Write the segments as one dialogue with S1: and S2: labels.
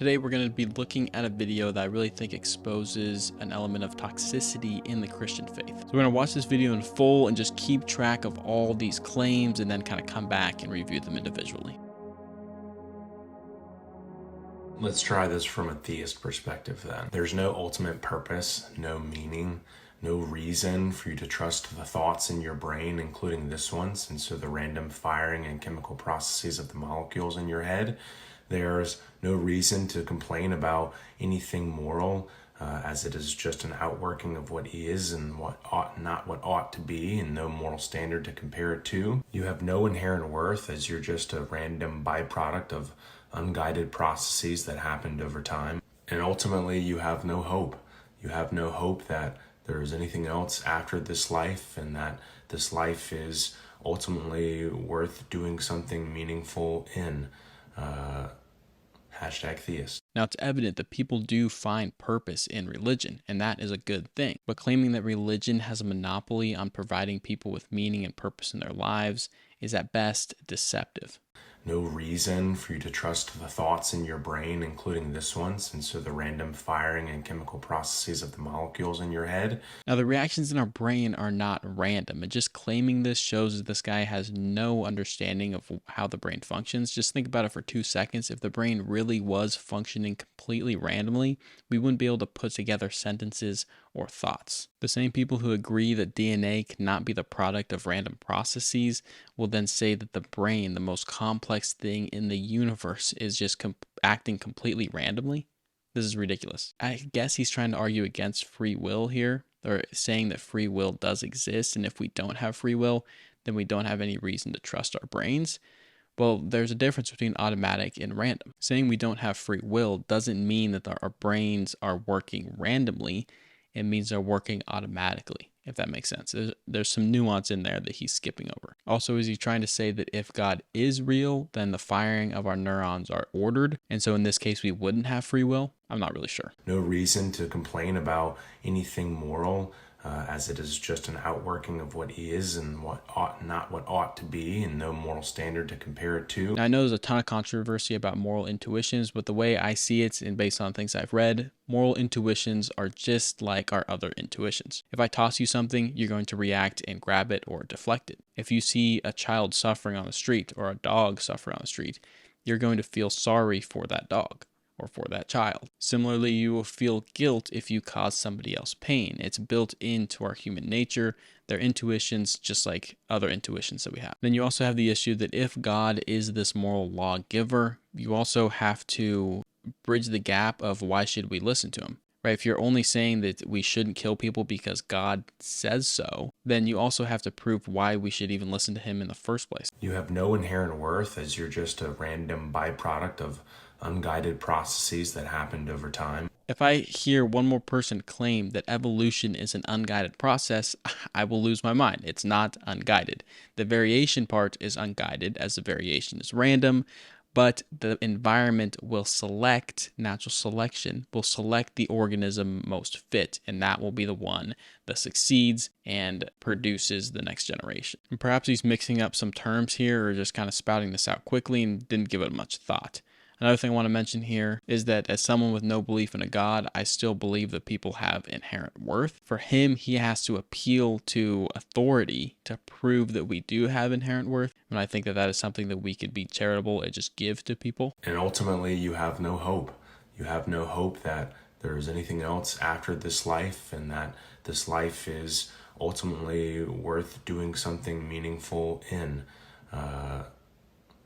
S1: Today we're going to be looking at a video that I really think exposes an element of toxicity in the Christian faith. So we're going to watch this video in full and just keep track of all these claims and then kind of come back and review them individually.
S2: Let's try this from a theist perspective then. There's no ultimate purpose, no meaning, no reason for you to trust the thoughts in your brain, including this one's, and so the random firing and chemical processes of the molecules in your head. There's no reason to complain about anything moral, as it is just an outworking of what is and what ought not what ought to be, and no moral standard to compare it to. You have no inherent worth, as you're just a random byproduct of unguided processes that happened over time. And ultimately, you have no hope. You have no hope that there is anything else after this life, and that this life is ultimately worth doing something meaningful in. #theist.
S1: Now, it's evident that people do find purpose in religion, and that is a good thing. But claiming that religion has a monopoly on providing people with meaning and purpose in their lives is at best deceptive.
S2: No reason for you to trust the thoughts in your brain, including this one's, and so the random firing and chemical processes of the molecules in your head.
S1: Now, the reactions in our brain are not random, and just claiming this shows that this guy has no understanding of how the brain functions. Just think about it for 2 seconds. If the brain really was functioning completely randomly, we wouldn't be able to put together sentences or thoughts. The same people who agree that DNA cannot be the product of random processes will then say that the brain, the most complex thing in the universe, is just acting completely randomly. This is ridiculous. I guess he's trying to argue against free will here, or saying that free will does exist, and if we don't have free will, then we don't have any reason to trust our brains. Well, there's a difference between automatic and random. Saying we don't have free will doesn't mean that our brains are working randomly. It means they're working automatically, if that makes sense. There's some nuance in there that he's skipping over. Also, is he trying to say that if God is real, then the firing of our neurons are ordered, and so in this case we wouldn't have free will? I'm not really sure.
S2: No reason to complain about anything moral, as it is just an outworking of what is and what ought not what ought to be, and no moral standard to compare it to.
S1: Now, I know there's a ton of controversy about moral intuitions, but the way I see it, and based on things I've read, moral intuitions are just like our other intuitions. If I toss you something, you're going to react and grab it or deflect it. If you see a child suffering on the street or a dog suffering on the street, you're going to feel sorry for that dog or for that child. Similarly, you will feel guilt if you cause somebody else pain. It's built into our human nature. They're intuitions just like other intuitions that we have. Then you also have the issue that if God is this moral lawgiver, you also have to bridge the gap of why should we listen to him? Right? If you're only saying that we shouldn't kill people because God says so, then you also have to prove why we should even listen to him in the first place.
S2: You have no inherent worth, as you're just a random byproduct of unguided processes that happened over time.
S1: If I hear one more person claim that evolution is an unguided process, I will lose my mind. It's not unguided. The variation part is unguided, as the variation is random, but the environment will select, natural selection, will select the organism most fit, and that will be the one that succeeds and produces the next generation. And perhaps he's mixing up some terms here or just kind of spouting this out quickly and didn't give it much thought. Another thing I want to mention here is that as someone with no belief in a God, I still believe that people have inherent worth. For him, he has to appeal to authority to prove that we do have inherent worth. And I think that that is something that we could be charitable and just give to people.
S2: And ultimately, you have no hope. You have no hope that there is anything else after this life, and that this life is ultimately worth doing something meaningful in.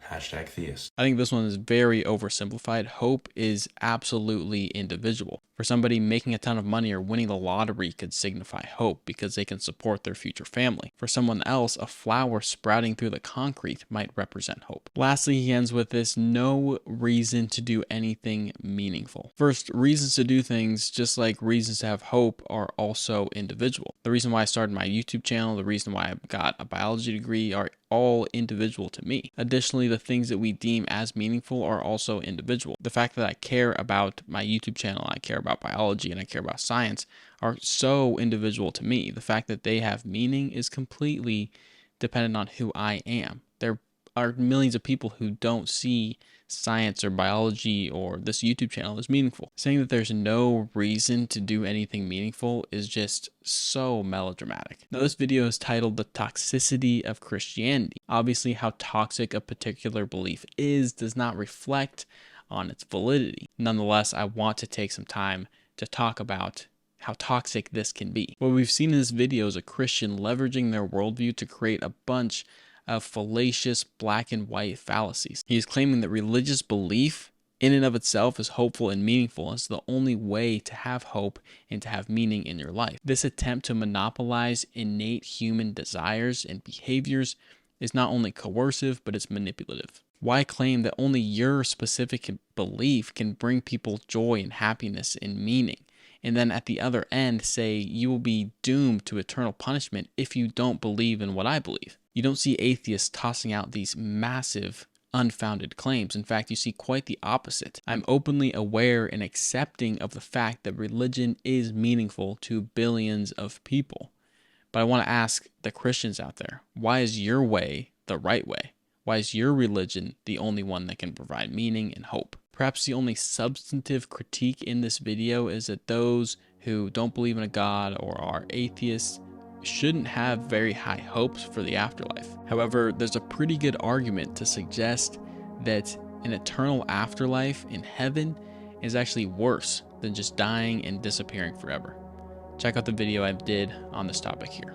S2: #theist.
S1: I think this one is very oversimplified. Hope is absolutely individual. For somebody, making a ton of money or winning the lottery could signify hope because they can support their future family. For someone else, a flower sprouting through the concrete might represent hope. Lastly, he ends with this: no reason to do anything meaningful. First, reasons to do things, just like reasons to have hope, are also individual. The reason why I started my YouTube channel, the reason why I got a biology degree are all individual to me. Additionally, the things that we deem as meaningful are also individual. The fact that I care about my YouTube channel, I care about biology, and I care about science are so individual to me. The fact that they have meaning is completely dependent on who I am. They're are millions of people who don't see science or biology or this YouTube channel as meaningful. Saying that there's no reason to do anything meaningful is just so melodramatic. Now, this video is titled The Toxicity of Christianity. Obviously, how toxic a particular belief is does not reflect on its validity. Nonetheless, I want to take some time to talk about how toxic this can be. What we've seen in this video is a Christian leveraging their worldview to create a bunch of fallacious black and white fallacies. He is claiming that religious belief in and of itself is hopeful and meaningful. It's the only way to have hope and to have meaning in your life. This attempt to monopolize innate human desires and behaviors is not only coercive, but it's manipulative. Why claim that only your specific belief can bring people joy and happiness and meaning? And then at the other end say you will be doomed to eternal punishment if you don't believe in what I believe. You don't see atheists tossing out these massive, unfounded claims. In fact, you see quite the opposite. I'm openly aware and accepting of the fact that religion is meaningful to billions of people. But I want to ask the Christians out there, why is your way the right way? Why is your religion the only one that can provide meaning and hope? Perhaps the only substantive critique in this video is that those who don't believe in a God or are atheists shouldn't have very high hopes for the afterlife. However, there's a pretty good argument to suggest that an eternal afterlife in heaven is actually worse than just dying and disappearing forever. Check out the video I did on this topic here.